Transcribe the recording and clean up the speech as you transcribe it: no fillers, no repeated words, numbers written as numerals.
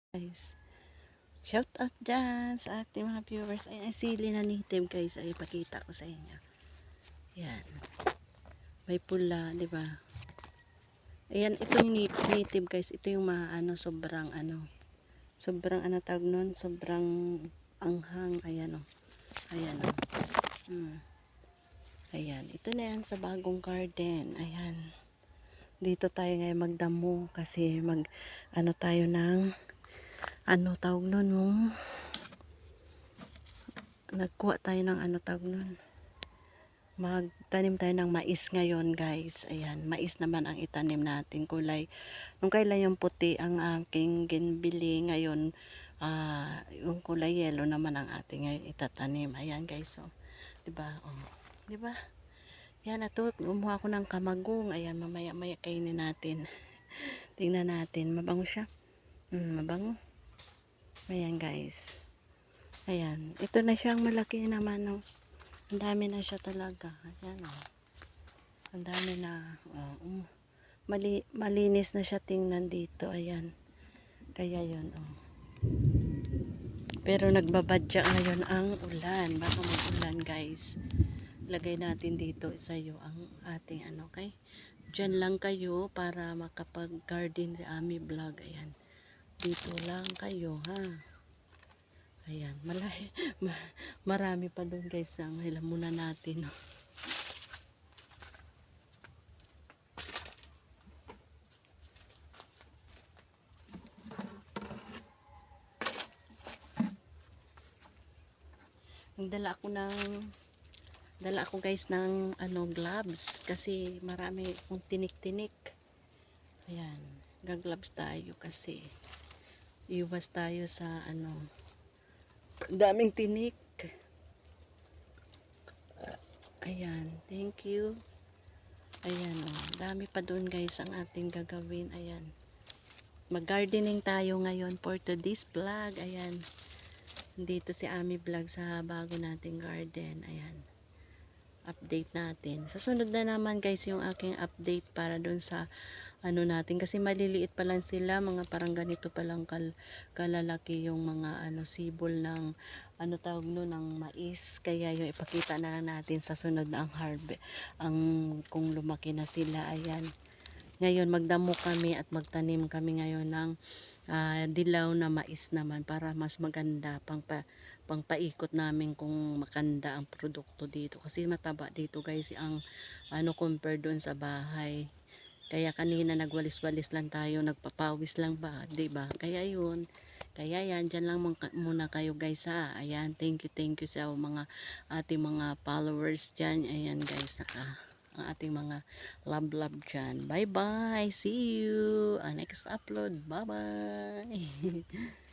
Guys, shout out dyan sa ating mga viewers. Ay, sili na native guys, ay ipakita ko sa inyo. Yan, may pula, di ba? Ayan, itong native guys, ito yung sobrang tawag nun, sobrang anghang. Ayan o, ayan o. Ayan, ito na yan sa bagong garden. Ayan, dito tayo ngayon magdamo kasi tayo ng tawag nun, nagkuha tayo ng tawag nun, magtanim tayo ng mais ngayon guys. Ayan, mais naman ang itanim natin. Nung kailan yung puti ang aking ginbili, ngayon yung kulay yellow naman ang ating ngayon itatanim. Ayan guys, so diba, diba, yan, umuha ko ng kamagong. Ayan, mamaya kainin natin. Tingnan natin, mabango siya. Mabango. Ayan guys, ayan, ito na siyang malaki naman, no? Ang dami na siya talaga. Ayan, ang dami na. Malinis na siya tingnan dito. Ayan, kaya yun. Pero nagbabadya ngayon ang ulan. Baka mag-ulan guys. Lagay natin dito sa'yo ang ating okay? Diyan lang kayo para makapag-garden si Ami Vlog. Ayan, dito lang kayo, ha? Ayan, marami pa doon guys. Ang hilam muna natin. Dala ako guys ng gloves kasi marami kong tinik-tinik. Ayan, gag-gloves tayo kasi iwas tayo sa daming tinik. Ayan, thank you. Ayan, dami pa doon guys ang ating gagawin. Ayan, mag-gardening tayo ngayon for today's vlog. Ayan, dito si Ami Vlog sa bago nating garden. Ayan, update natin. Sa sunod na naman guys yung aking update para doon sa natin, kasi maliliit pa lang sila, mga parang ganito pa lang kalalaki yung mga sibol ng tawag no, ng mais. Kaya yung ipakita na lang natin sa sunod na kung lumaki na sila. Ayan, ngayon magdamo kami at magtanim kami ngayon ng dilaw na mais naman para mas maganda pangpaikot namin kung makanda ang produkto dito, kasi mataba dito guys ang compare doon sa bahay. Kaya kanina nagwalis-walis lang tayo, nagpapawis lang ba, 'di ba? Kaya yun. Kaya yan, diyan lang muna kayo guys, ha. Ayan, thank you sa mga ating mga followers diyan. Ayan guys, saka ang ating mga love diyan. Bye bye. See you. Next upload. Bye bye.